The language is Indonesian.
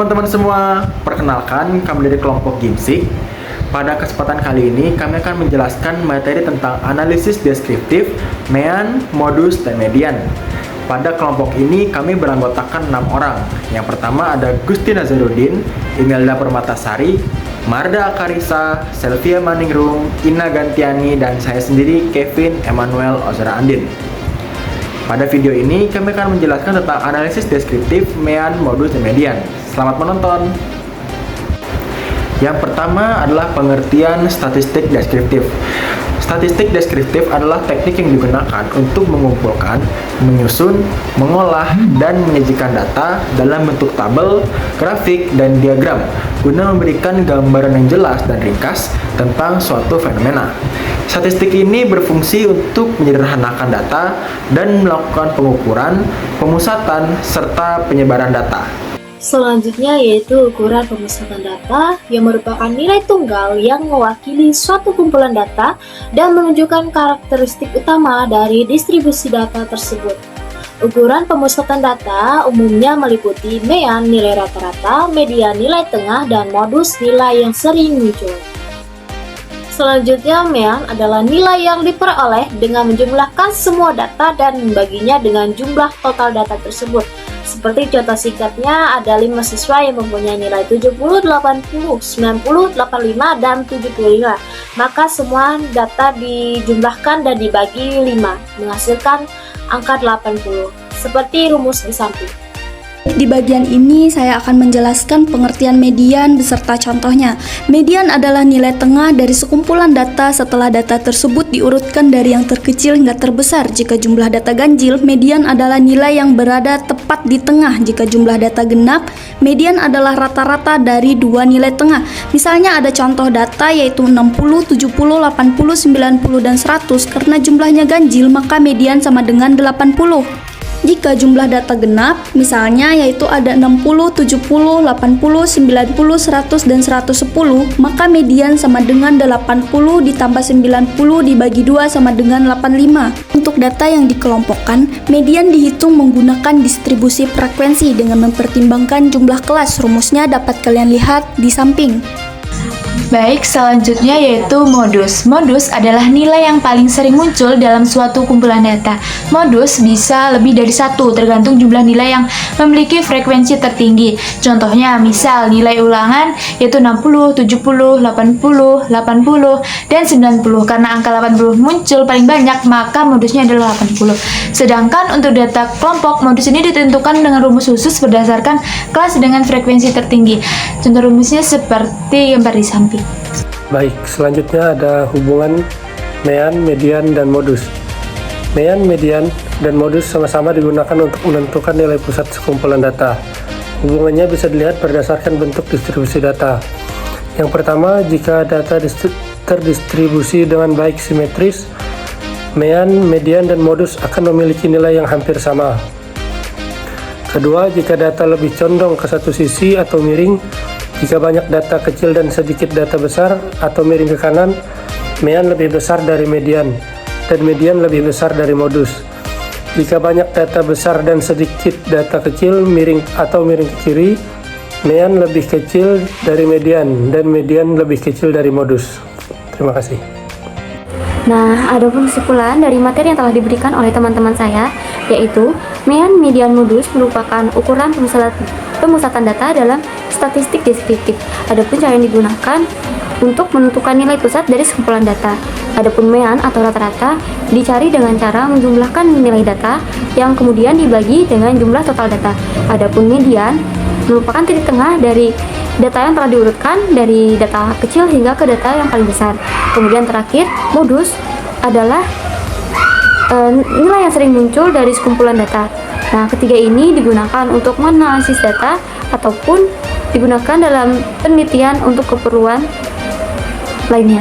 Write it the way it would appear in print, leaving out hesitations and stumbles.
teman-teman semua, perkenalkan kami dari kelompok Gimsik. Pada kesempatan kali ini kami akan menjelaskan materi tentang analisis deskriptif, mean, modus, dan median. Pada kelompok ini kami beranggotakan 6 orang. Yang pertama ada Gusti Nazarudin, Imelda Permatasari, Marda Akarisa, Selvia Maningrum, Ina Gantiani, dan saya sendiri Kevin Emmanuel Ozra Andin. Pada video ini kami akan menjelaskan tentang analisis deskriptif, mean, modus, dan median. Selamat menonton. Yang pertama adalah pengertian statistik deskriptif. Statistik deskriptif adalah teknik yang digunakan untuk mengumpulkan, menyusun, mengolah, dan menyajikan data dalam bentuk tabel, grafik, dan diagram guna memberikan gambaran yang jelas dan ringkas tentang suatu fenomena. Statistik ini berfungsi untuk menyederhanakan data dan melakukan pengukuran, pemusatan, serta penyebaran data. Selanjutnya yaitu ukuran pemusatan data yang merupakan nilai tunggal yang mewakili suatu kumpulan data dan menunjukkan karakteristik utama dari distribusi data tersebut. Ukuran pemusatan data umumnya meliputi mean nilai rata-rata, median nilai tengah, dan modus nilai yang sering muncul. Selanjutnya, mean adalah nilai yang diperoleh dengan menjumlahkan semua data dan membaginya dengan jumlah total data tersebut. Seperti contoh singkatnya, ada 5 siswa yang mempunyai nilai 70, 80, 90, 85, dan 75. Maka semua data dijumlahkan dan dibagi 5, menghasilkan angka 80. Seperti rumus di samping. Di bagian ini saya akan menjelaskan pengertian median beserta contohnya. Median adalah nilai tengah dari sekumpulan data setelah data tersebut diurutkan dari yang terkecil hingga terbesar. Jika jumlah data ganjil, median adalah nilai yang berada tepat di tengah. Jika jumlah data genap, median adalah rata-rata dari dua nilai tengah. Misalnya ada contoh data yaitu 60, 70, 80, 90, dan 100. Karena jumlahnya ganjil, maka median sama dengan 80. Jika jumlah data genap, misalnya yaitu ada 60, 70, 80, 90, 100, dan 110, maka median sama dengan 80 ditambah 90 dibagi 2 sama dengan 85. Untuk data yang dikelompokkan, median dihitung menggunakan distribusi frekuensi dengan mempertimbangkan jumlah kelas. Rumusnya dapat kalian lihat di samping. Baik, selanjutnya yaitu modus. Modus adalah nilai yang paling sering muncul dalam suatu kumpulan data. Modus bisa lebih dari satu, tergantung jumlah nilai yang memiliki frekuensi tertinggi. Contohnya, misal nilai ulangan yaitu 60, 70, 80, 80, dan 90. Karena angka 80 muncul paling banyak, maka modusnya adalah 80. Sedangkan untuk data kelompok, modus ini ditentukan dengan rumus khusus berdasarkan kelas dengan frekuensi tertinggi. Contoh rumusnya seperti gambar di samping. Baik, selanjutnya ada hubungan mean, median, dan modus. Mean, median, dan modus sama-sama digunakan untuk menentukan nilai pusat sekumpulan data. Hubungannya bisa dilihat berdasarkan bentuk distribusi data. Yang pertama, jika data terdistribusi dengan baik simetris, mean, median, dan modus akan memiliki nilai yang hampir sama. Kedua, jika data lebih condong ke satu sisi atau miring, jika banyak data kecil dan sedikit data besar atau miring ke kanan, mean lebih besar dari median, dan median lebih besar dari modus. Jika banyak data besar dan sedikit data kecil, miring atau miring ke kiri, mean lebih kecil dari median, dan median lebih kecil dari modus. Terima kasih. Nah, adapun kesimpulan dari materi yang telah diberikan oleh teman-teman saya, yaitu mean, median, modus merupakan ukuran pemusatan data dalam statistik deskriptif. Adapun cara yang digunakan untuk menentukan nilai pusat dari sekumpulan data. Adapun mean atau rata-rata dicari dengan cara menjumlahkan nilai data yang kemudian dibagi dengan jumlah total data. Adapun median merupakan titik tengah dari data yang telah diurutkan dari data kecil hingga ke data yang paling besar. Kemudian terakhir, modus adalah nilai yang sering muncul dari sekumpulan data. Nah, ketiga ini digunakan untuk menganalisis data ataupun digunakan dalam penelitian untuk keperluan lainnya.